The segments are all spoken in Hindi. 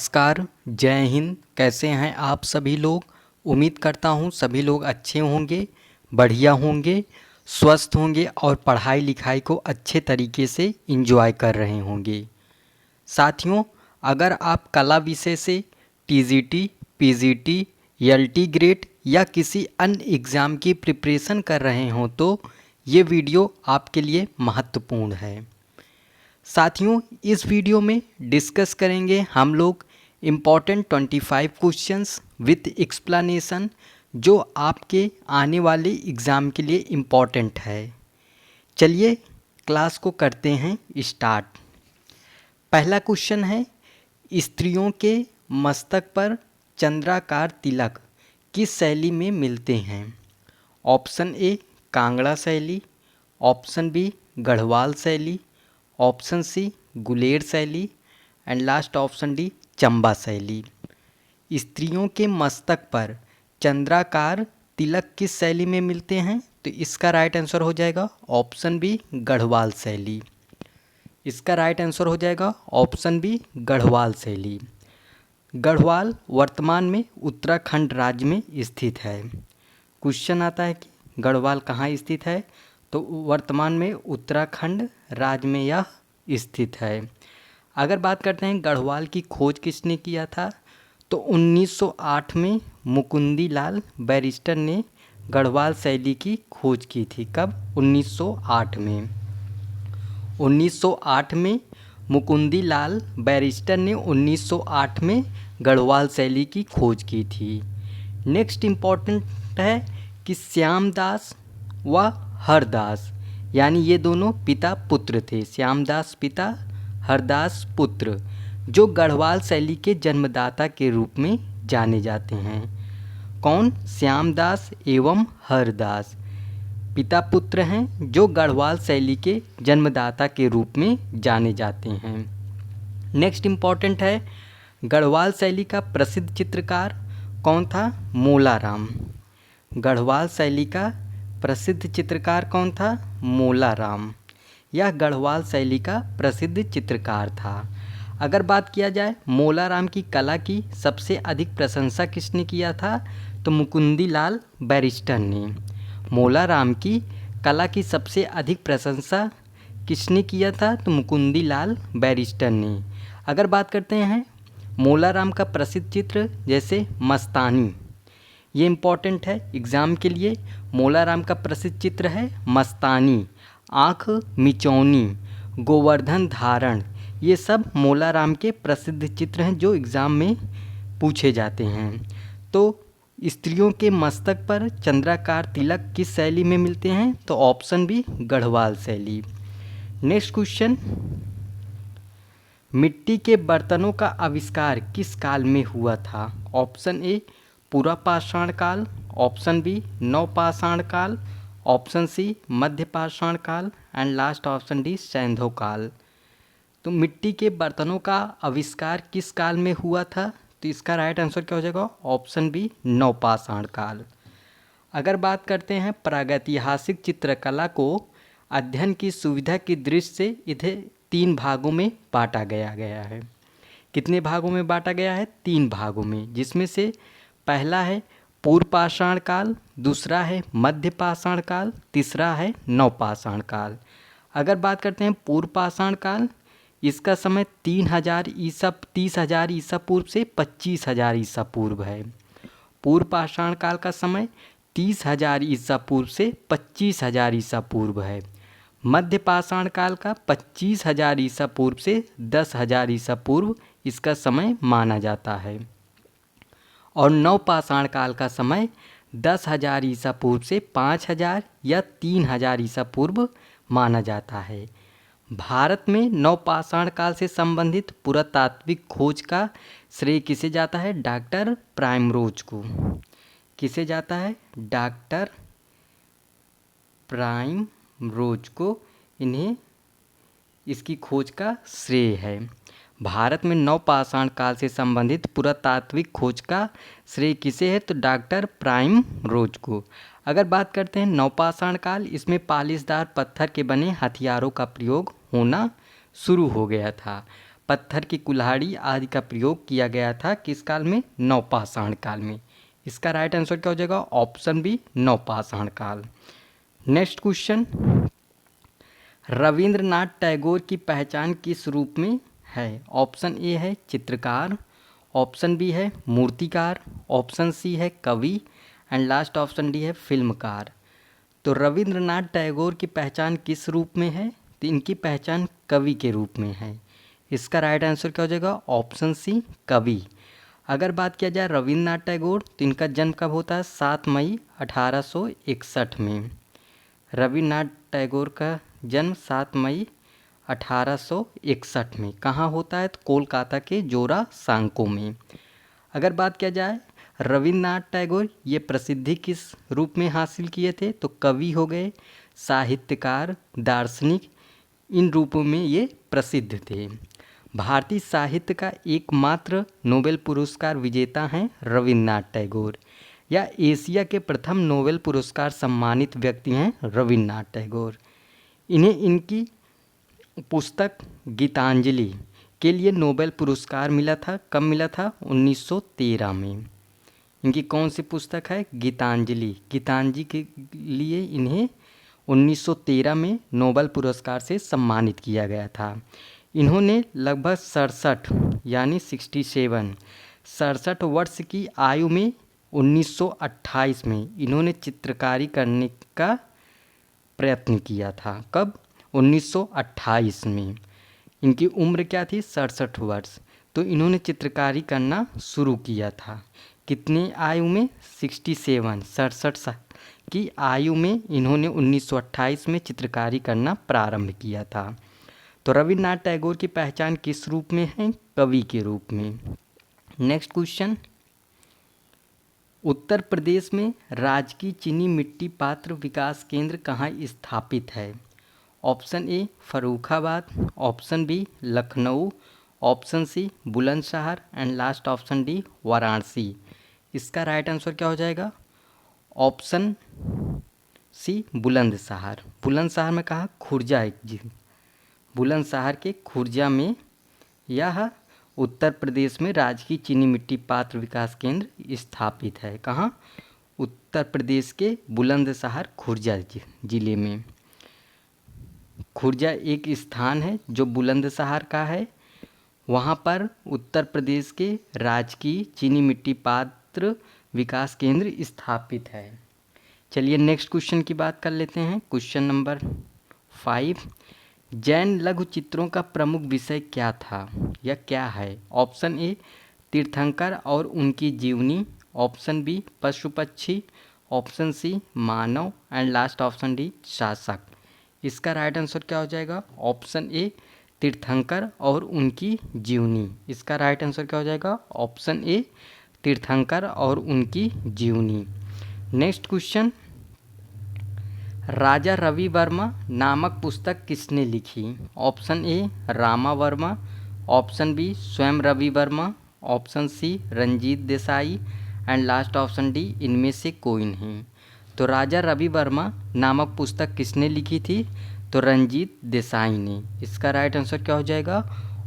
नमस्कार, जय हिंद। कैसे हैं आप सभी लोग। उम्मीद करता हूं सभी लोग अच्छे होंगे, बढ़िया होंगे, स्वस्थ होंगे और पढ़ाई लिखाई को अच्छे तरीके से एंजॉय कर रहे होंगे। साथियों, अगर आप कला विषय से टीजीटी, पीजीटी, एलटी ग्रेड या किसी अन्य एग्ज़ाम की प्रिपरेशन कर रहे हों तो ये वीडियो आपके लिए महत्वपूर्ण है। साथियों, इस वीडियो में डिस्कस करेंगे हम लोग इम्पॉर्टेंट 25 क्वेश्चंस विथ एक्सप्लेनेशन जो आपके आने वाले एग्ज़ाम के लिए इम्पॉर्टेंट है। चलिए क्लास को करते हैं स्टार्ट। पहला क्वेश्चन है, स्त्रियों के मस्तक पर चंद्राकार तिलक किस शैली में मिलते हैं। ऑप्शन ए कांगड़ा शैली, ऑप्शन बी गढ़वाल शैली, ऑप्शन सी गुलेर शैली and last option D Chamba शैली। स्त्रियों के मस्तक पर चंद्राकार तिलक किस शैली में मिलते हैं, तो इसका राइट आंसर हो जाएगा ऑप्शन बी गढ़वाल शैली। इसका राइट आंसर हो जाएगा ऑप्शन बी गढ़वाल शैली। गढ़वाल वर्तमान में उत्तराखंड राज्य में स्थित है। क्वेश्चन आता है कि गढ़वाल कहाँ स्थित है, तो वर्तमान में उत्तराखंड राज्य में यह स्थित है। अगर बात करते हैं गढ़वाल की खोज किसने किया था, तो 1908 में मुकुंदी लाल बैरिस्टर ने गढ़वाल शैली की खोज की थी। कब? 1908 में। 1908 में मुकुंदी लाल बैरिस्टर ने 1908 में गढ़वाल शैली की खोज की थी। नेक्स्ट इम्पॉर्टेंट है कि श्यामदास व हरदास, यानी ये दोनों पिता पुत्र थे। श्यामदास पिता, हरदास पुत्र, जो गढ़वाल शैली के जन्मदाता के रूप में जाने जाते हैं। कौन? श्यामदास एवं हरदास पिता पुत्र हैं जो गढ़वाल शैली के जन्मदाता के रूप में जाने जाते हैं। नेक्स्ट इम्पॉर्टेंट है, गढ़वाल शैली का प्रसिद्ध चित्रकार कौन था? मोलाराम। गढ़वाल शैली का प्रसिद्ध चित्रकार कौन था? मोलाराम। यह गढ़वाल शैली का प्रसिद्ध चित्रकार था। अगर बात किया जाए मोलाराम की कला की सबसे अधिक प्रशंसा किसने किया था, तो मुकुंदी लाल बैरिस्टर ने। मोलाराम की कला की सबसे अधिक प्रशंसा किसने किया था, तो मुकुंदी लाल बैरिस्टर ने। अगर बात करते हैं मोलाराम का प्रसिद्ध चित्र जैसे मस्तानी, ये इम्पॉर्टेंट है एग्ज़ाम के लिए। मोलाराम का प्रसिद्ध चित्र है मस्तानी, आँख मिचौनी, गोवर्धन धारण, ये सब मोलाराम के प्रसिद्ध चित्र हैं जो एग्ज़ाम में पूछे जाते हैं। तो स्त्रियों के मस्तक पर चंद्राकार तिलक किस शैली में मिलते हैं, तो ऑप्शन बी गढ़वाल शैली। नेक्स्ट क्वेश्चन, मिट्टी के बर्तनों का आविष्कार किस काल में हुआ था। ऑप्शन ए पूरा पाषाण काल, ऑप्शन बी नवपाषाण काल, ऑप्शन सी मध्य पाषाण काल एंड लास्ट ऑप्शन डी सैंधव काल। तो मिट्टी के बर्तनों का आविष्कार किस काल में हुआ था, तो इसका राइट आंसर क्या हो जाएगा? ऑप्शन बी नवपाषाण काल। अगर बात करते हैं प्रागैतिहासिक चित्रकला को अध्ययन की सुविधा की दृष्टि से इसे 3 भागों में बांटा गया है। कितने भागों में बांटा गया है? 3 भागों में, जिसमें से पहला है पूर्व पाषाण काल, दूसरा है मध्य पाषाण काल, तीसरा है नवपाषाण काल। अगर बात करते हैं पूर्व पाषाण काल, इसका समय 3000 ईसा पूर्व से 25000 ईसा पूर्व है। पूर्व पाषाण काल का समय 30000 ईसा पूर्व से 25000 ईसा पूर्व है। मध्य पाषाण काल का 25000 ईसा पूर्व से 10000 ईसा पूर्व इसका समय माना जाता है। और नवपाषाण काल का समय 10000 ईसा पूर्व से 5000 या 3000 ईसा पूर्व माना जाता है। भारत में नवपाषाण काल से संबंधित पुरातात्विक खोज का श्रेय किसे जाता है? डॉक्टर प्राइमरोज को। किसे जाता है? डॉक्टर प्राइमरोज को इन्हें इसकी खोज का श्रेय है। भारत में नवपाषाण काल से संबंधित पुरातात्विक खोज का श्रेय किसे है, तो डॉक्टर प्राइमरोज को। अगर बात करते हैं नवपाषाण काल, इसमें पालिशदार पत्थर के बने हथियारों का प्रयोग होना शुरू हो गया था। पत्थर की कुल्हाड़ी आदि का प्रयोग किया गया था किस काल में? नवपाषाण काल में। इसका राइट आंसर क्या हो जाएगा? ऑप्शन बी, नवपाषाण काल। नेक्स्ट क्वेश्चन, रविंद्रनाथ टैगोर की पहचान किस रूप में है? ऑप्शन ए है चित्रकार, ऑप्शन बी है मूर्तिकार, ऑप्शन सी है कवि एंड लास्ट ऑप्शन डी है फिल्मकार। तो रविंद्रनाथ टैगोर की पहचान किस रूप में है? तो इनकी पहचान कवि के रूप में है। इसका राइट आंसर क्या हो जाएगा? ऑप्शन सी, कवि। अगर बात किया जाए रविंद्रनाथ टैगोर, तो इनका जन्म कब होता है? 7 मई 1861 में। रविन्द्रनाथ टैगोर का जन्म 7 मई 1861 में कहाँ होता है? तो कोलकाता के जोरा सांको में। अगर बात किया जाए रविन्द्रनाथ टैगोर ये प्रसिद्धि किस रूप में हासिल किए थे? तो कवि हो गए, साहित्यकार, दार्शनिक, इन रूपों में ये प्रसिद्ध थे। भारतीय साहित्य का एकमात्र नोबेल पुरस्कार विजेता हैं रविन्द्रनाथ टैगोर, या एशिया के प्रथम नोबेल पुरस्कार सम्मानित व्यक्ति हैं रविन्द्रनाथ टैगोर। इन्हें इनकी पुस्तक गीतांजलि के लिए नोबेल पुरस्कार मिला था। कब मिला था? 1913 में। इनकी कौन सी पुस्तक है? गीतांजलि। गीतांजलि के लिए इन्हें 1913 में नोबेल पुरस्कार से सम्मानित किया गया था। इन्होंने लगभग 67 यानी 67 वर्ष की आयु में 1928 में इन्होंने चित्रकारी करने का प्रयत्न किया था। कब? 1928 में। इनकी उम्र क्या थी? 67 वर्ष। तो इन्होंने चित्रकारी करना शुरू किया था। कितनी आयु में? 67 साल की आयु में इन्होंने 1928 में चित्रकारी करना प्रारंभ किया था। तो रविन्द्रनाथ टैगोर की पहचान किस रूप में है? कवि के रूप में। नेक्स्ट क्वेश्चन, उत्तर प्रदेश में राजकीय चीनी मिट्टी पात्र विकास केंद्र कहाँ स्थापित है? Option A Farrukhabad, option B Lucknow, option C Bulandshahr and last option D Varanasi. इसका राइट आंसर क्या हो जाएगा? Option C Bulandshahr. बुलंदशहर में कहा? खुर्जा एक जी, बुलंदशहर के खुर्जा में यह उत्तर प्रदेश में राजकीय चीनी मिट्टी पात्र विकास केंद्र स्थापित है। कहाँ? उत्तर प्रदेश के बुलंदशहर खुर्जा जिले में। खुर्जा एक स्थान है जो बुलंदशहर का है, वहाँ पर उत्तर प्रदेश के राजकीय चीनी मिट्टी पात्र विकास केंद्र स्थापित है। चलिए नेक्स्ट क्वेश्चन की बात कर लेते हैं। क्वेश्चन नंबर 5, जैन लघु चित्रों का प्रमुख विषय क्या था या क्या है? ऑप्शन ए तीर्थंकर और उनकी जीवनी, ऑप्शन बी पशु पक्षी, ऑप्शन सी मानव एंड लास्ट ऑप्शन डी शासक। इसका राइट आंसर क्या हो जाएगा? ऑप्शन ए तीर्थंकर और उनकी जीवनी। इसका राइट आंसर क्या हो जाएगा? ऑप्शन ए तीर्थंकर और उनकी जीवनी। नेक्स्ट क्वेश्चन, राजा रवि वर्मा नामक पुस्तक किसने लिखी? Option A Rama Varma, option B स्वयं Ravi Varma, option C Ranjit Desai and last option D इनमें से कोई नहीं। तो राजा रवि वर्मा नामक पुस्तक किसने लिखी थी? तो रंजीत देसाई ने। इसका राइट आंसर क्या हो जाएगा?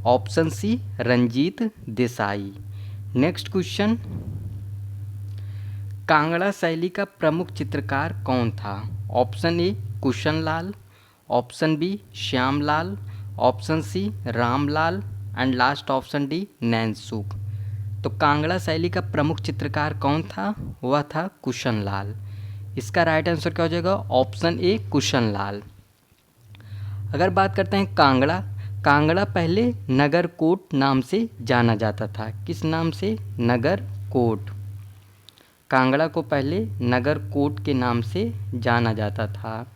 Option C Ranjit Desai. Next question, Kangra शैली का प्रमुख चित्रकार कौन था? Option A Kushanlal, option B Shyamlal, option C Ramlal and last option D Nainsukh. तो कांगड़ा शैली का प्रमुख चित्रकार कौन था? वह था कुशनलाल। इसका राइट आंसर क्या हो जाएगा? Option A Kushanlal. अगर बात करते हैं कांगड़ा, कांगड़ा पहले नगरकोट नाम से जाना जाता था। किस नाम से? नगरकोट। कांगड़ा को पहले नगरकोट के नाम से जाना जाता था।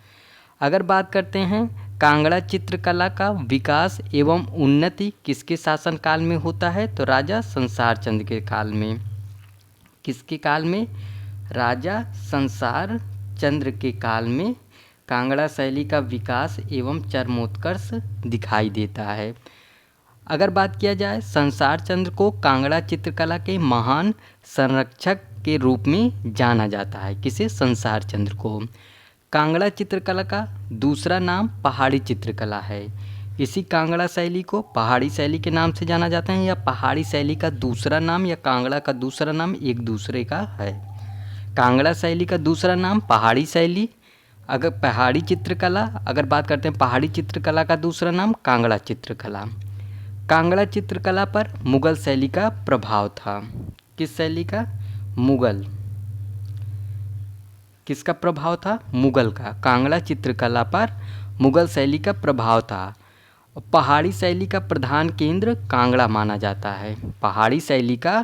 अगर बात करते हैं कांगड़ा चित्रकला का विकास एवं उन्नति किसके शासनकाल में होता है? तो राजा संसार चंद्र के काल में। किसके काल में? राजा संसार चंद्र के काल में कांगड़ा शैली का विकास एवं चरमोत्कर्ष दिखाई देता है। अगर बात किया जाए संसार चंद्र को कांगड़ा चित्रकला के महान संरक्षक के रूप में जाना जाता है। किसे? संसार चंद्र को। कांगड़ा चित्रकला का दूसरा नाम पहाड़ी चित्रकला है। इसी कांगड़ा शैली को पहाड़ी शैली के नाम से जाना जाता है, या पहाड़ी शैली का दूसरा नाम या कांगड़ा का दूसरा नाम एक दूसरे का है। कांगड़ा शैली का दूसरा नाम पहाड़ी शैली, अगर पहाड़ी चित्रकला, अगर बात करते हैं पहाड़ी चित्रकला का दूसरा नाम कांगड़ा चित्रकला। कांगड़ा चित्रकला पर मुगल शैली का प्रभाव था। किस शैली का? मुगल। किसका प्रभाव था? मुगल का। कांगड़ा चित्रकला पर मुगल शैली का प्रभाव था। पहाड़ी शैली का प्रधान केंद्र कांगड़ा माना जाता है। पहाड़ी शैली का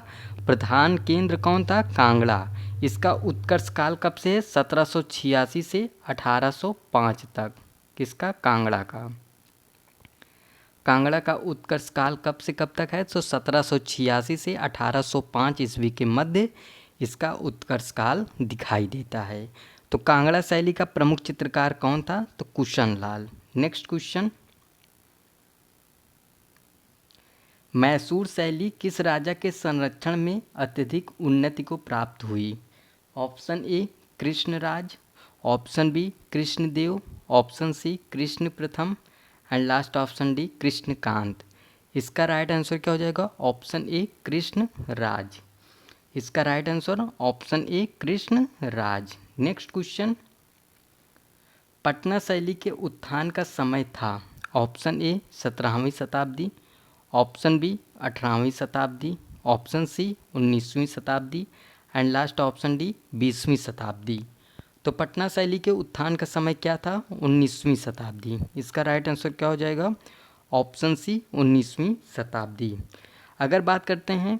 प्रधान केंद्र कौन था? कांगड़ा। इसका उत्कर्ष काल कब से है? 1786 से 1805 तक। किसका? कांगड़ा का। कांगड़ा का उत्कर्ष काल कब से कब तक है? तो 1786 से 1805 ईस्वी के मध्य इसका उत्कर्ष काल दिखाई देता है। तो कांगड़ा शैली का प्रमुख चित्रकार कौन था? तो कुशन लाल। नेक्स्ट क्वेश्चन, मैसूर शैली किस राजा के संरक्षण में अत्यधिक उन्नति को प्राप्त हुई? Option A Krishnaraj, option B Krishnadev, option C Krishna प्रथम and last option D Krishnakant. इसका राइट आंसर क्या हो जाएगा? Option A Krishna Raj. इसका right answer option A Krishna Raj. Next question, Patna शैली के उत्थान का समय था? ऑप्शन ए 17वीं शताब्दी, ऑप्शन बी 18वीं शताब्दी, ऑप्शन सी 19वीं शताब्दी एंड लास्ट ऑप्शन डी 20वीं शताब्दी। तो पटना शैली के उत्थान का समय क्या था? 19वीं शताब्दी। इसका राइट आंसर क्या हो जाएगा? ऑप्शन सी 19वीं शताब्दी। अगर बात करते हैं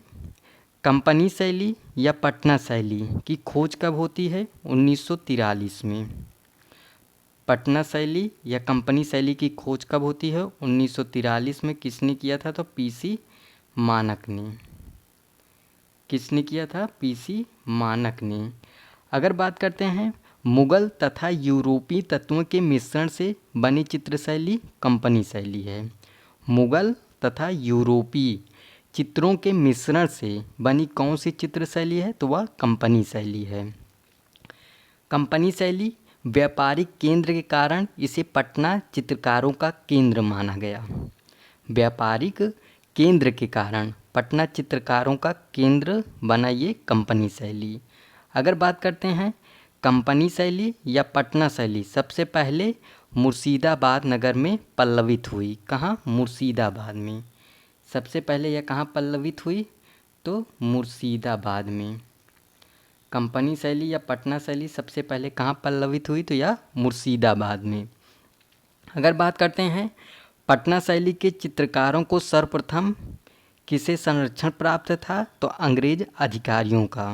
कंपनी शैली या पटना शैली की खोज कब होती है? 1943 में। पटना शैली या कंपनी शैली की खोज कब होती है? 1943 में। किसने किया था? तो पीसी मानक ने। किसने किया था? पीसी मानक ने। अगर बात करते हैं मुगल तथा यूरोपीय तत्वों के मिश्रण से बनी चित्र शैली कंपनी शैली है। मुगल तथा यूरोपीय चित्रों के मिश्रण से बनी कौन सी चित्र शैली है? तो वह कंपनी शैली है। कंपनी शैली व्यापारिक केंद्र के कारण इसे पटना चित्रकारों का केंद्र माना गया। व्यापारिक केंद्र के कारण पटना चित्रकारों का केंद्र बना ये कंपनी शैली। अगर बात करते हैं कंपनी शैली या पटना शैली सबसे पहले मुर्शिदाबाद नगर में पल्लवित हुई। कहाँ? मुर्शिदाबाद में। सबसे पहले यह कहाँ पल्लवित हुई? तो मुर्शिदाबाद में। कंपनी शैली या पटना शैली सबसे पहले कहाँ पल्लवित हुई? तो यह मुर्शिदाबाद में। अगर बात करते हैं पटना शैली के चित्रकारों को सर्वप्रथम किसे संरक्षण प्राप्त था? तो अंग्रेज अधिकारियों का।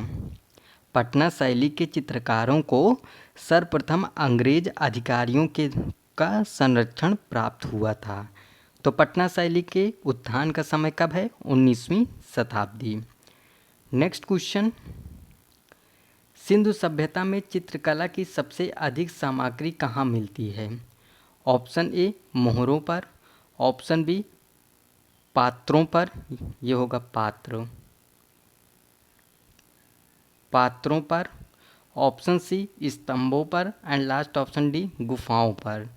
पटना शैली के चित्रकारों को सर्वप्रथम अंग्रेज अधिकारियों का संरक्षण प्राप्त हुआ था। तो पटना शैली के उत्थान का समय कब है? 19वीं शताब्दी। नेक्स्ट क्वेश्चन, सिंधु सभ्यता में चित्रकला की सबसे अधिक सामग्री कहाँ मिलती है? ऑप्शन ए मोहरों पर, ऑप्शन बी पात्रों पर, ये होगा पात्रों पर, ऑप्शन सी स्तंभों पर एंड लास्ट ऑप्शन डी गुफाओं पर।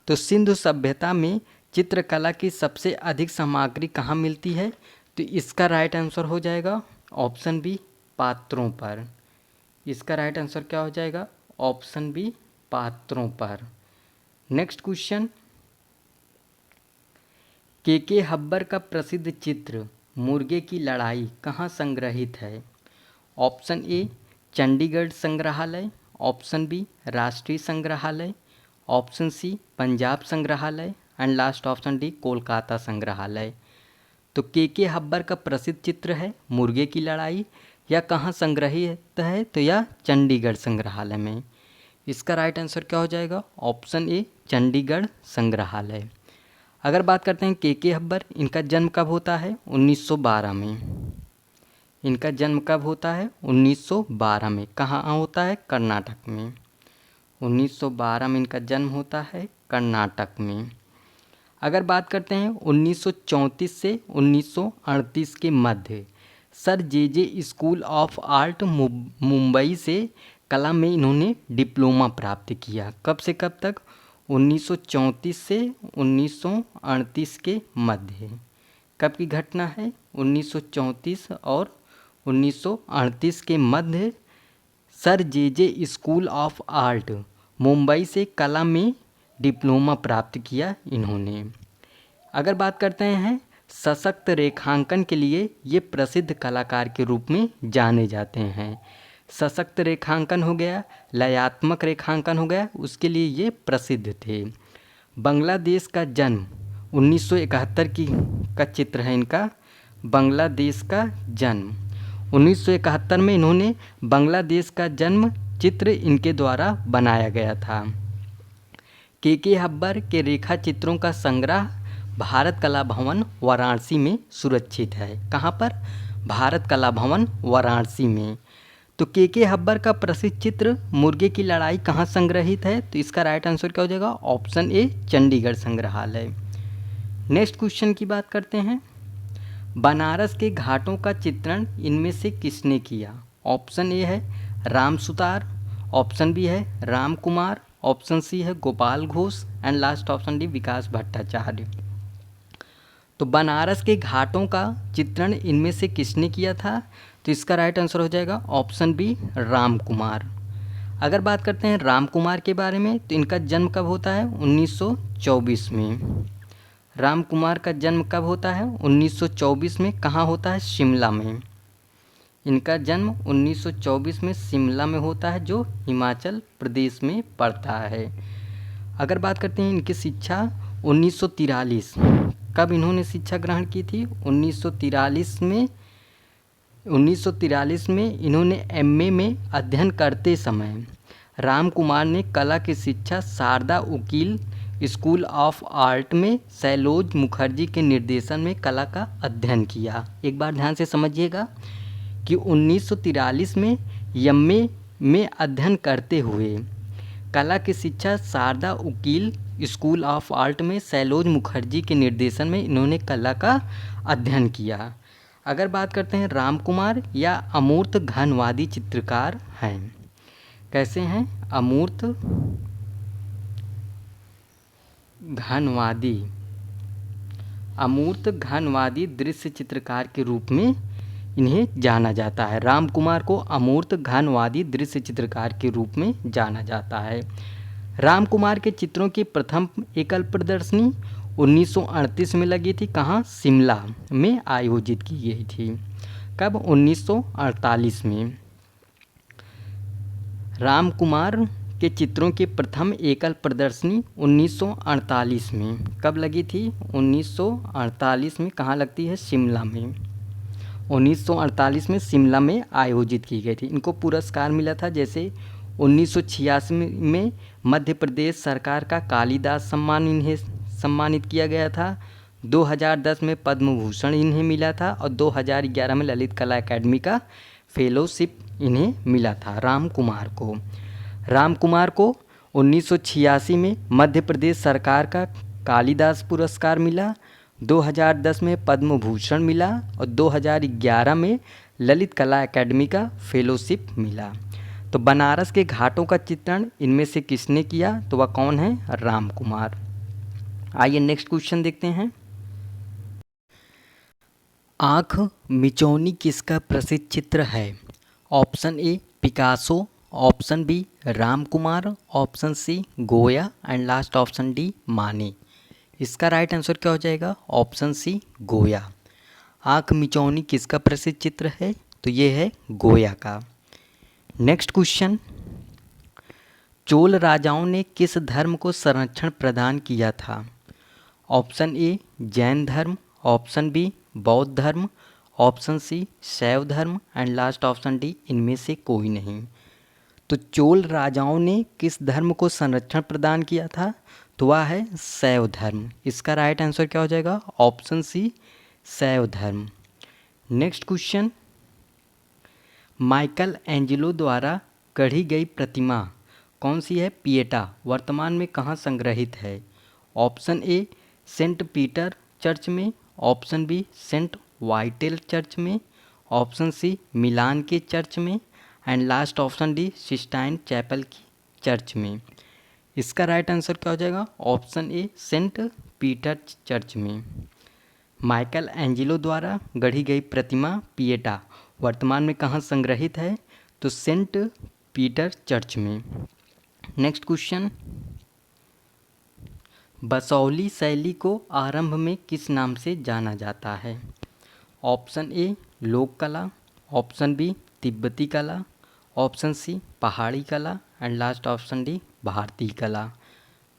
तो सिंधु सभ्यता में चित्रकला की सबसे अधिक सामग्री कहाँ मिलती है? तो इसका राइट आंसर हो जाएगा ऑप्शन बी पात्रों पर। इसका राइट आंसर क्या हो जाएगा? ऑप्शन बी पात्रों पर। नेक्स्ट क्वेश्चन, के हब्बर का प्रसिद्ध चित्र मुर्गे की लड़ाई कहाँ संग्रहित है? ऑप्शन ए चंडीगढ़ संग्रहालय, ऑप्शन बी राष्ट्रीय संग्रहालय, ऑप्शन सी पंजाब संग्रहालय and last option D Kolkata संग्रहालय। तो के हब्बर का प्रसिद्ध चित्र है मुर्गे की लड़ाई, यह कहाँ संग्रहित है? तो यह चंडीगढ़ संग्रहालय में। इसका राइट आंसर क्या हो जाएगा? ऑप्शन ए चंडीगढ़ संग्रहालय। अगर बात करते हैं के हब्बर, इनका जन्म कब होता है? 1912 में। इनका जन्म कब होता है? 1912 में। कहाँ होता है? कर्नाटक में। 1912 में इनका जन्म होता है कर्नाटक में। अगर बात करते हैं 1934 से 1938 के मध्य sir J school of art Mumbai से कला में इन्होंने डिप्लोमा प्राप्त किया। कब से कब तक? 1934 से 1938 के मध्य। कब की घटना है? 1934 और 1938 के मध्य sir J school of art Mumbai से कला में डिप्लोमा प्राप्त किया इन्होंने। अगर बात करते हैं सशक्त रेखांकन के लिए ये प्रसिद्ध कलाकार के रूप में जाने जाते हैं। सशक्त रेखांकन हो गया, लयात्मक रेखांकन हो गया, उसके लिए ये प्रसिद्ध थे। बांग्लादेश का जन्म 1971 का चित्र है इनका। बांग्लादेश का जन्म 1971 में इन्होंने बांग्लादेश का जन्म चित्र इनके द्वारा बनाया गया था। के हब्बर के रेखा चित्रों का संग्रह भारत कला भवन वाराणसी में सुरक्षित है। कहाँ पर? भारत कला भवन वाराणसी में। तो के हब्बर का प्रसिद्ध चित्र मुर्गे की लड़ाई कहाँ संग्रहित है? तो इसका राइट आंसर क्या हो जाएगा? ऑप्शन ए, चंडीगढ़ संग्रहालय। नेक्स्ट क्वेश्चन की बात करते हैं। बनारस के घाटों का चित्रण इनमें से किसने किया? ऑप्शन ए है राम सुतार, ऑप्शन बी है राम कुमार, ऑप्शन सी है Gopal Ghosh and last option D Vikas Bhattacharya. तो बनारस के घाटों का चित्रण इनमें से किसने किया था? तो इसका राइट आंसर हो जाएगा ऑप्शन बी, राम कुमार। अगर बात करते हैं राम कुमार के बारे में तो इनका जन्म कब होता है? 1924 में। राम कुमार का जन्म कब होता है? 1924 में। कहाँ होता है? शिमला में। इनका जन्म 1924 में शिमला में होता है, जो हिमाचल प्रदेश में पड़ता है। अगर बात करते हैं इनकी शिक्षा 1943, कब इन्होंने शिक्षा ग्रहण की थी? 1943 में इन्होंने एमए में अध्ययन करते समय राम कुमार ने कला की शिक्षा शारदा उकील स्कूल ऑफ आर्ट में सैलोज मुखर्जी के निर्देशन में कला का अध्ययन किया। एक बार ध्यान से समझिएगा कि 1943 में एमए में अध्ययन करते हुए कला की शिक्षा शारदा उकील स्कूल ऑफ आर्ट में सैलोज मुखर्जी के निर्देशन में इन्होंने कला का अध्ययन किया। अगर बात करते हैं राम कुमार या अमूर्त घनवादी चित्रकार हैं। कैसे हैं? अमूर्त घनवादी दृश्य चित्रकार के रूप में इन्हें जाना जाता है। राम कुमार को अमूर्त घनवादी दृश्य चित्रकार के रूप में जाना जाता है। राम कुमार के चित्रों की प्रथम एकल प्रदर्शनी 1938 में लगी थी। कहाँ? शिमला में आयोजित की गई थी। कब? 1948 में। राम कुमार के चित्रों की प्रथम एकल प्रदर्शनी 1948 में। कब लगी थी? 1948 में। कहाँ लगती है? शिमला में। 1948 में शिमला में आयोजित की गई थी। इनको पुरस्कार मिला था, जैसे 1986 में मध्य प्रदेश सरकार का कालिदास सम्मान इन्हें सम्मानित किया गया था। 2010 में पद्म भूषण इन्हें मिला था और 2011 में ललित कला अकादमी का फेलोशिप इन्हें मिला था राम कुमार को 1986 में मध्य प्रदेश सरकार का कालिदास पुरस्कार मिला, 2010 में पद्म भूषण मिला और 2011 में ललित कला अकादमी का फेलोशिप मिला। तो बनारस के घाटों का चित्रण इनमें से किसने किया? तो वह कौन है? राम कुमार। आइए नेक्स्ट क्वेश्चन देखते हैं। आँख मिचौनी किसका प्रसिद्ध चित्र है? Option A Picasso, option B Ram Kumar, option C Goya and last option D माने। इसका राइट आंसर क्या हो जाएगा? ऑप्शन सी गोया। आँख मिचौनी किसका प्रसिद्ध चित्र है? तो ये है गोया का। नेक्स्ट क्वेश्चन, चोल राजाओं ने किस धर्म को संरक्षण प्रदान किया था? ऑप्शन ए जैन धर्म, ऑप्शन बी बौद्ध धर्म, ऑप्शन सी शैव धर्म एंड लास्ट ऑप्शन डी इनमें से कोई नहीं। तो चोल राजाओं ने किस धर्म को संरक्षण प्रदान किया था? तो वह है शैव धर्म। इसका राइट आंसर क्या हो जाएगा? ऑप्शन सी शैव धर्म। नेक्स्ट क्वेश्चन, माइकल एंजेलो द्वारा गढ़ी गई प्रतिमा कौन सी है? पिएटा वर्तमान में कहाँ संग्रहित है? Option A Saint Peter church में, option B Saint Vitale church में, ऑप्शन सी मिलान के चर्च में and last option D Sistine chapel की चर्च में। इसका राइट आंसर क्या हो जाएगा? Option A, Saint Peter church में। माइकल एंजेलो द्वारा गढ़ी गई प्रतिमा पिएटा वर्तमान में कहाँ संग्रहित है? तो सेंट पीटर चर्च में। नेक्स्ट क्वेश्चन, बसौली शैली को आरंभ में किस नाम से जाना जाता है? ऑप्शन ए, लोक कला, ऑप्शन बी, तिब्बती कला, ऑप्शन सी, पहाड़ी कला एंड लास्ट ऑप्शन डी, भारतीय कला।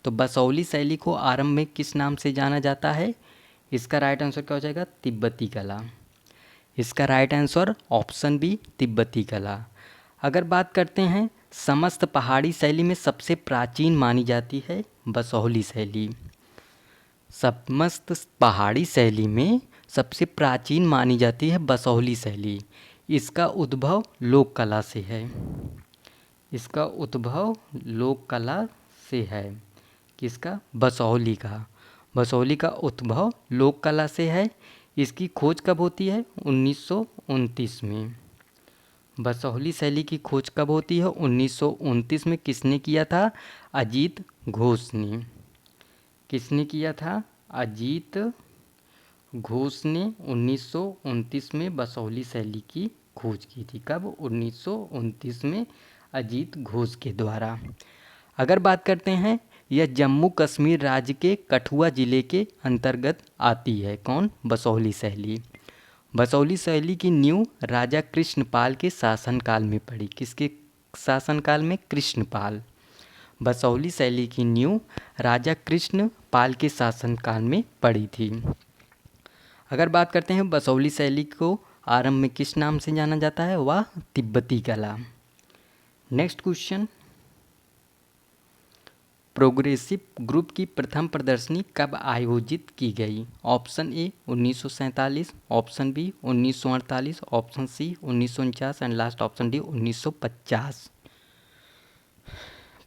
तो बसौली शैली को आरंभ में किस नाम से जाना जाता है? इसका राइट आंसर क्या हो जाएगा? तिब्बती कला। इसका राइट आंसर ऑप्शन बी, तिब्बती कला। अगर बात करते हैं समस्त पहाड़ी शैली में सबसे प्राचीन मानी जाती है बसौली शैली। समस्त पहाड़ी शैली में सबसे प्राचीन मानी जाती है बसौली शैली। इसका उद्भव लोक कला से है। इसका उद्भव लोक कला से है। किसका? बसौली का। बसौली का उद्भव लोक कला से है। इसकी खोज कब होती है? 1929 में। बसौली शैली की खोज कब होती है? 1929 में। किसने किया था? अजीत घोष ने। किसने किया था? अजीत घोष ने 1929 में बसौली शैली की खोज की थी। कब? 1929 में अजीत घोष के द्वारा। अगर बात करते हैं, यह जम्मू कश्मीर राज्य के कठुआ जिले के अंतर्गत आती है। कौन? बसौली शैली। बसौली शैली की नींव राजा कृष्णपाल के शासनकाल में पड़ी। किसके शासनकाल में? कृष्णपाल। बसौली शैली की नींव राजा कृष्णपाल के शासनकाल में पड़ी थी। अगर बात करते हैं बसौली शैली को आरंभ में किस नाम से जाना जाता है? वह तिब्बती कला। नेक्स्ट क्वेश्चन, प्रोग्रेसिव ग्रुप की प्रथम प्रदर्शनी कब आयोजित की गई? Option A 1947, option B 1948, option C 1949 and last option D 1950।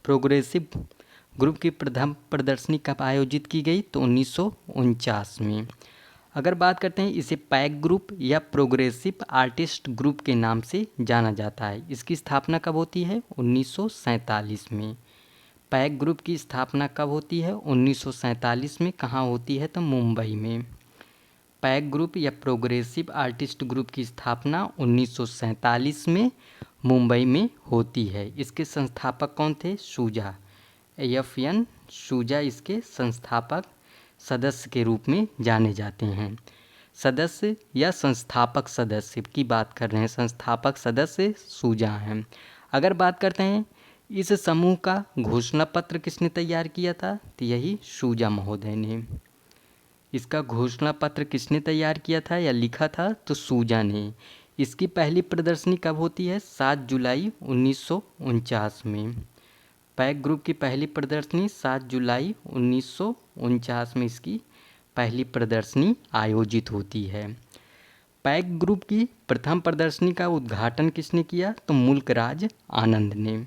Progressive group की प्रथम प्रदर्शनी कब आयोजित की गई? तो 1949 में। अगर बात करते हैं, इसे पैक ग्रुप या प्रोग्रेसिव आर्टिस्ट ग्रुप के नाम से जाना जाता है। इसकी स्थापना कब होती है? 1947 में। पैक ग्रुप की स्थापना कब होती है? 1947 में। कहाँ होती है? तो मुंबई में। पैक ग्रुप या प्रोग्रेसिव आर्टिस्ट ग्रुप की स्थापना 1947 में मुंबई में होती है। इसके संस्थापक कौन थे? सूजा, एफ.एन. सूजा इसके संस्थापक सदस्य के रूप में जाने जाते हैं। सदस्य या संस्थापक सदस्य की बात कर रहे हैं। संस्थापक सदस्य सूजा हैं। अगर बात करते हैं इस समूह का घोषणा पत्र किसने तैयार किया था? तो यही सूजा महोदय ने। इसका घोषणा पत्र किसने तैयार किया था या लिखा था? तो सूजा ने। इसकी पहली प्रदर्शनी कब होती है? 7 जुलाई 1949 में। पैक ग्रुप की पहली प्रदर्शनी 7 जुलाई 1949 में इसकी पहली प्रदर्शनी आयोजित होती है। पैक ग्रुप की प्रथम प्रदर्शनी का उद्घाटन किसने किया? तो मुल्कराज आनंद ने।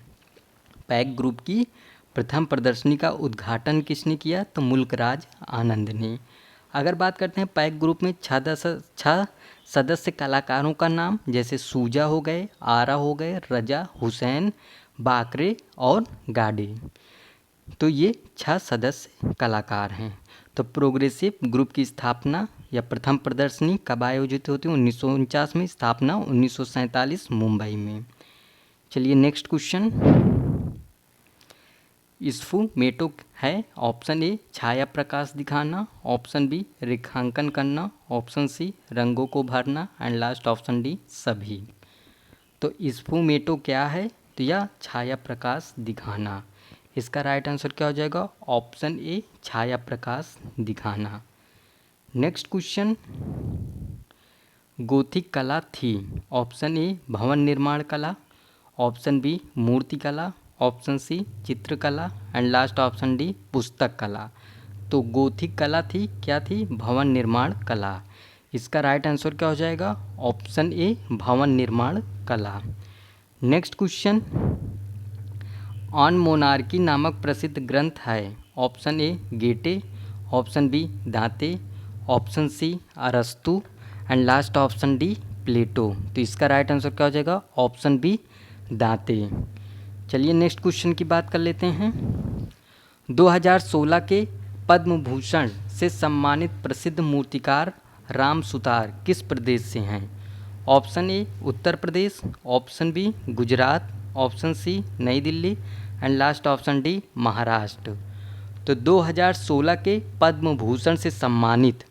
पैक ग्रुप की प्रथम प्रदर्शनी का उद्घाटन किसने किया? तो मुल्कराज आनंद ने। अगर बात करते हैं पैक ग्रुप में 6 सदस्य कलाकारों का नाम, जैसे सूजा हो गए, आरा हो गए, रजा, हुसैन, बाकरे और गाडे। तो ये 6 सदस्य कलाकार हैं। तो प्रोग्रेसिव ग्रुप की स्थापना या प्रथम प्रदर्शनी कब आयोजित होती है? 1949 में। स्थापना 1947 मुंबई में। चलिए नेक्स्ट क्वेश्चन, स्फुमेटो है। ऑप्शन ए छाया प्रकाश दिखाना, ऑप्शन बी रेखांकन करना, ऑप्शन सी रंगों को भरना एंड लास्ट ऑप्शन डी सभी। तो स्फुमेटो क्या है? तो यह छाया प्रकाश दिखाना। इसका राइट आंसर क्या हो जाएगा? ऑप्शन ए छाया प्रकाश दिखाना। नेक्स्ट क्वेश्चन, गोथिक कला थी। ऑप्शन ए भवन निर्माण कला, ऑप्शन बी मूर्ति कला, ऑप्शन सी चित्रकला एंड लास्ट ऑप्शन डी पुस्तक कला। तो गोथिक कला थी, क्या थी? भवन निर्माण कला। इसका राइट आंसर क्या हो जाएगा? ऑप्शन ए भवन निर्माण कला। नेक्स्ट क्वेश्चन, ऑन मोनार्की नामक प्रसिद्ध ग्रंथ है। ऑप्शन ए गेटे, ऑप्शन बी दांते, ऑप्शन सी अरस्तु एंड लास्ट ऑप्शन डी प्लेटो। तो इसका राइट आंसर क्या हो जाएगा? ऑप्शन बी दांते। चलिए नेक्स्ट क्वेश्चन की बात कर लेते हैं। 2016 के पद्म भूषण से सम्मानित प्रसिद्ध मूर्तिकार राम सुतार किस प्रदेश से हैं? Option A Uttar Pradesh, option B Gujarat, option C Nai Delhi and last option D Maharashtra. तो 2016 के पद्म भूषण से सम्मानित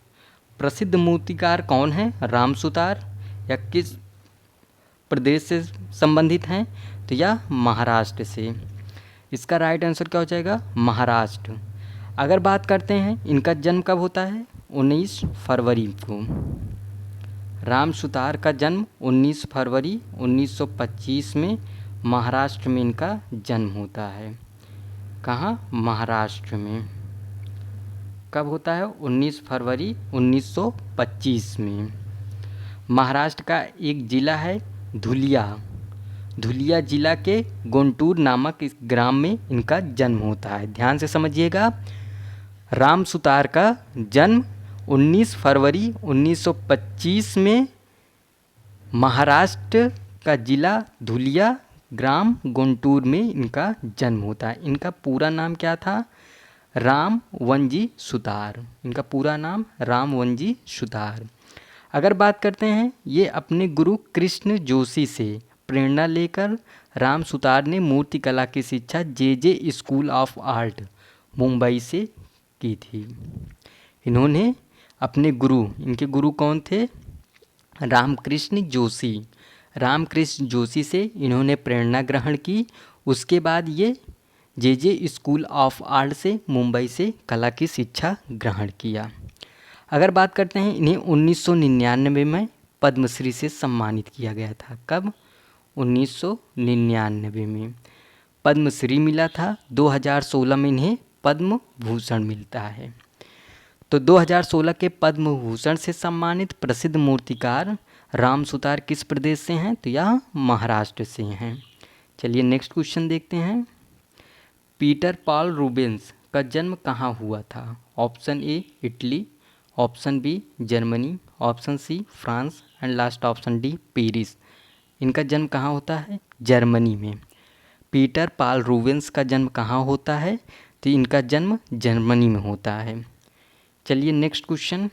प्रसिद्ध मूर्तिकार कौन है? राम सुतार, या किस प्रदेश से संबंधित हैं? तो यह महाराष्ट्र से। इसका राइट आंसर क्या हो जाएगा? महाराष्ट्र। अगर बात करते हैं इनका जन्म कब होता है? 19 फरवरी को। राम सुतार का जन्म 19 फरवरी 1925 में महाराष्ट्र में इनका जन्म होता है। कहाँ? महाराष्ट्र में। कब होता है? 19 फरवरी 1925 में। महाराष्ट्र का एक ज़िला है धुलिया। धुलिया जिला के गुंटूर नामक इस ग्राम में इनका जन्म होता है। ध्यान से समझिएगा, राम सुतार का जन्म 19 फरवरी 1925 में महाराष्ट्र का जिला धुलिया, ग्राम गुंटूर में इनका जन्म होता है। इनका पूरा नाम क्या था? रामवंजी सुतार। इनका पूरा नाम रामवंजी सुतार। अगर बात करते हैं, ये अपने गुरु कृष्ण जोशी से प्रेरणा लेकर राम सुतार ने मूर्ति कला की शिक्षा जे स्कूल ऑफ आर्ट मुंबई से की थी। इन्होंने अपने गुरु, इनके गुरु कौन थे? रामकृष्ण जोशी। रामकृष्ण जोशी से इन्होंने प्रेरणा ग्रहण की। उसके बाद ये जे स्कूल ऑफ आर्ट से मुंबई से कला की शिक्षा ग्रहण किया। अगर बात करते हैं, इन्हें 1999 में पद्मश्री से सम्मानित किया गया था। कब? 1999 में पद्मश्री मिला था। 2016 में इन्हें पद्म भूषण मिलता है। तो 2016 के पद्म भूषण से सम्मानित प्रसिद्ध मूर्तिकार राम सुतार किस प्रदेश से हैं? तो यह महाराष्ट्र से हैं। चलिए नेक्स्ट क्वेश्चन देखते हैं। पीटर पॉल रूबेंस का जन्म कहाँ हुआ था? Option A Italy, option B Germany, option C France and last option D Paris. इनका जन्म कहाँ होता है? जर्मनी में। पीटर पॉल रूबेंस का जन्म कहाँ होता है? तो इनका जन्म जर्मनी में होता है। चलिए नेक्स्ट क्वेश्चन।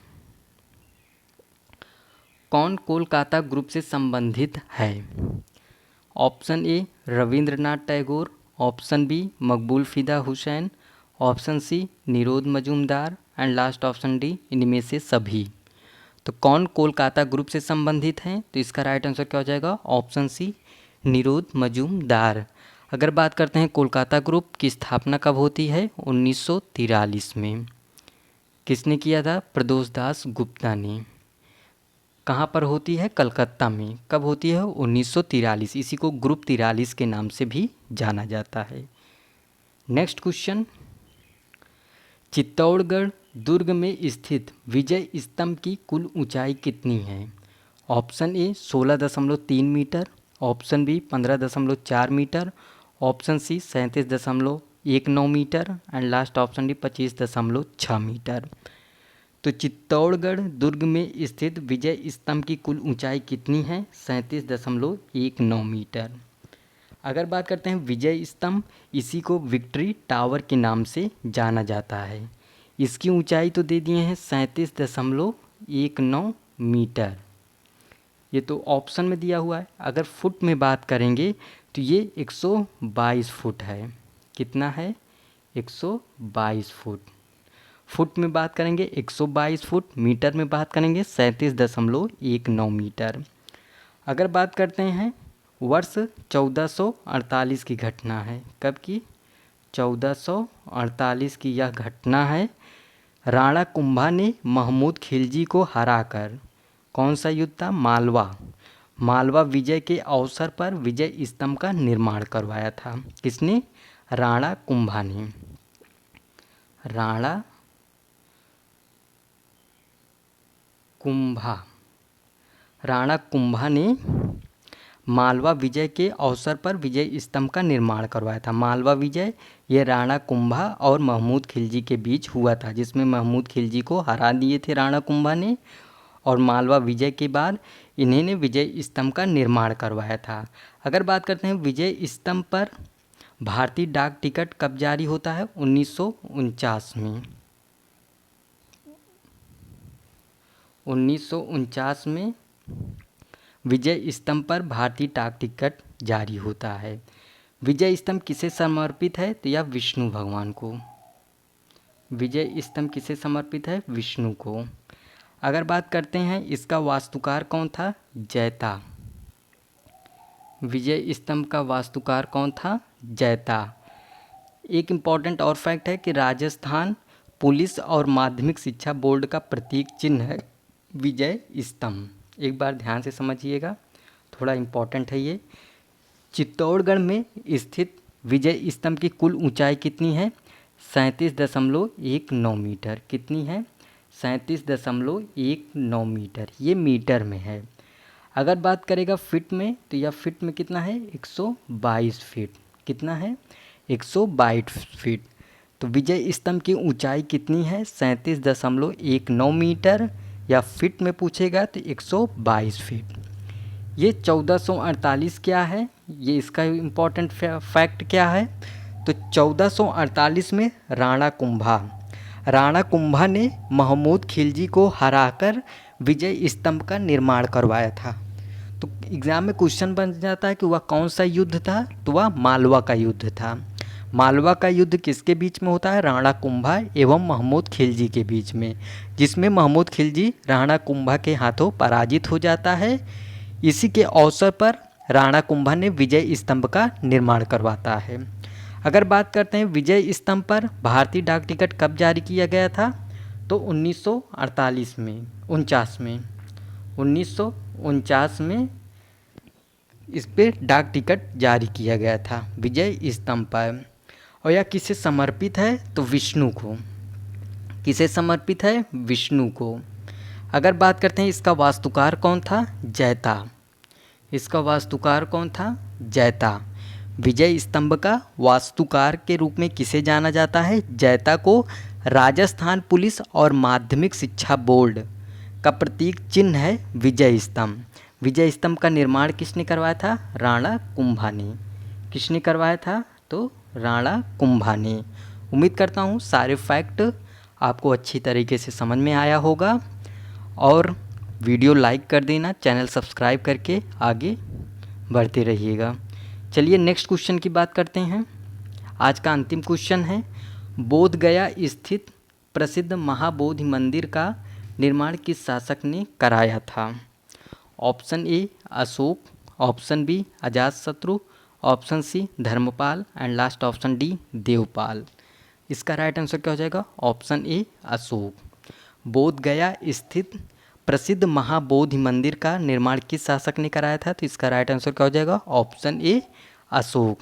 कौन कोलकाता ग्रुप से संबंधित है? Option A Rabindranath Tagore, option B Maqbool Fida Husain, option C Nirod Majumdar and last option D इनमें से सभी। तो कौन कोलकाता ग्रुप से संबंधित हैं? तो इसका राइट आंसर क्या हो जाएगा? Option C Nirod Majumdar. अगर बात करते हैं कोलकाता ग्रुप की स्थापना कब होती है? 1943 में। किसने किया था? प्रदोष दास गुप्ता ने। कहाँ पर होती है? कलकत्ता में। कब होती है? 1943। इसी को ग्रुप 43 के नाम से भी जाना जाता है। Next question. चित्तौड़गढ़ दुर्ग में स्थित विजय स्तंभ की कुल ऊंचाई कितनी है? Option A 16.3 metre, option B 15.4 metre, option C 37.19 metre and last option D 25.6 metre. तो चित्तौड़गढ़ दुर्ग में स्थित विजय स्तंभ की कुल ऊंचाई कितनी है? 37.19 मीटर। अगर बात करते हैं विजय स्तंभ, इसी को विक्ट्री टावर के नाम से जाना जाता है। इसकी ऊंचाई तो दे दिए हैं 37.19 मीटर। ये तो ऑप्शन में दिया हुआ है। अगर फुट में बात करेंगे तो ये 122 फुट है। कितना है? 122 फुट। फुट में बात करेंगे 122 फुट, मीटर में बात करेंगे 37.19 मीटर। अगर बात करते हैं वर्ष 1448 की घटना है। कब की? 1448 की यह घटना है। राणा कुंभा ने महमूद खिलजी को हराकर, कौन सा युद्ध था? मालवा विजय के अवसर पर विजय स्तंभ का निर्माण करवाया था। किसने? राणा कुंभा ने। राणा कुंभा ने मालवा विजय के अवसर पर विजय स्तंभ का निर्माण करवाया था। मालवा विजय ये राणा कुंभा और महमूद खिलजी के बीच हुआ था, जिसमें महमूद खिलजी को हरा दिए थे राणा कुंभा ने, और मालवा विजय के बाद इन्होंने विजय स्तंभ का निर्माण करवाया था। अगर बात करते हैं विजय स्तंभ पर भारतीय डाक टिकट कब जारी होता है? 1949 में। 1949 में विजय स्तंभ पर भारतीय डाक टिकट जारी होता है। विजय स्तंभ किसे समर्पित है? तो यह विष्णु भगवान को। विजय स्तंभ किसे समर्पित है? विष्णु को। अगर बात करते हैं इसका वास्तुकार कौन था? जैता। विजय स्तंभ का वास्तुकार कौन था? जैता। एक इम्पॉर्टेंट और फैक्ट है कि राजस्थान पुलिस और माध्यमिक शिक्षा बोर्ड का प्रतीक चिन्ह है विजय स्तंभ। एक बार ध्यान से समझिएगा, थोड़ा इम्पॉर्टेंट है ये। चित्तौड़गढ़ में स्थित विजय स्तंभ की कुल ऊंचाई कितनी है? 37.19 मीटर। कितनी है? 37.19 मीटर। ये मीटर में है। अगर बात करेगा फिट में, तो यह फिट में कितना है? 122 फीट। कितना है? 122 फीट। तो विजय स्तंभ की ऊंचाई कितनी है? 37.19 मीटर, या फिट में पूछेगा तो 122 फीट। ये 1448 क्या है? ये इसका इम्पोर्टेंट फैक्ट क्या है? तो 1448 में राणा कुंभा ने महमूद खिलजी को हराकर विजय स्तंभ का निर्माण करवाया था। तो एग्ज़ाम में क्वेश्चन बन जाता है कि वह कौन सा युद्ध था? तो वह मालवा का युद्ध था। मालवा का युद्ध किसके बीच में होता है? राणा कुंभा एवं महमूद खिलजी के बीच में, जिसमें महमूद खिलजी राणा कुंभा के हाथों पराजित हो जाता है। इसी के अवसर पर राणा कुंभा ने विजय स्तंभ का निर्माण करवाता है। अगर बात करते हैं विजय स्तंभ पर भारतीय डाक टिकट कब जारी किया गया था? तो 1948 में, 1949 में इस पर डाक टिकट जारी किया गया था विजय स्तंभ पर। और यह किसे समर्पित है? तो विष्णु को। किसे समर्पित है? विष्णु को। अगर बात करते हैं इसका वास्तुकार कौन था? जैता। इसका वास्तुकार कौन था? जैता। विजय स्तंभ का वास्तुकार के रूप में किसे जाना जाता है? जैता को राजस्थान पुलिस और माध्यमिक शिक्षा बोर्ड का प्रतीक चिन्ह है विजय स्तंभ। विजय स्तंभ का निर्माण किसने करवाया था? राणा कुंभा ने। किसने करवाया था? तो राणा कुंभा ने। उम्मीद करता हूँ सारे फैक्ट आपको अच्छी तरीके से समझ में आया होगा, और वीडियो लाइक कर देना, चैनल सब्सक्राइब करके आगे बढ़ते रहिएगा। चलिए नेक्स्ट क्वेश्चन की बात करते हैं। आज का अंतिम क्वेश्चन है, बोध गया स्थित प्रसिद्ध महाबोधि मंदिर का निर्माण किस शासक ने कराया था? Option A Ashoka, option B Ajatashatru, option C Dharmapal, and last option D Devpal. इसका राइट आंसर क्या हो जाएगा? Option A Ashoka. बोध गया स्थित प्रसिद्ध महाबोधि मंदिर का निर्माण किस शासक ने कराया था? तो इसका राइट आंसर क्या हो जाएगा? Option A Ashok.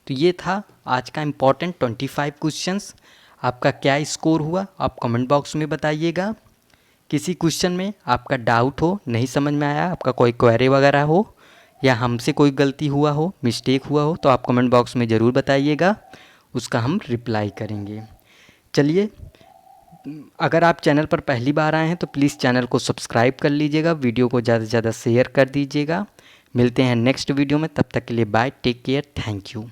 तो ये था आज का इम्पॉर्टेंट 25 क्वेश्चंस। आपका क्या स्कोर हुआ आप कमेंट बॉक्स में बताइएगा। किसी क्वेश्चन में आपका डाउट हो, नहीं समझ में आया, आपका कोई क्वेरी वगैरह हो, या हमसे कोई गलती हुआ हो, मिस्टेक हुआ हो, तो आप कमेंट बॉक्स में ज़रूर बताइएगा, उसका हम रिप्लाई करेंगे। चलिए, अगर आप चैनल पर पहली बार आए हैं तो प्लीज़ चैनल को सब्सक्राइब कर लीजिएगा, वीडियो को ज़्यादा से ज़्यादा शेयर कर दीजिएगा। मिलते हैं नेक्स्ट वीडियो में, तब तक के लिए bye, take care, thank you.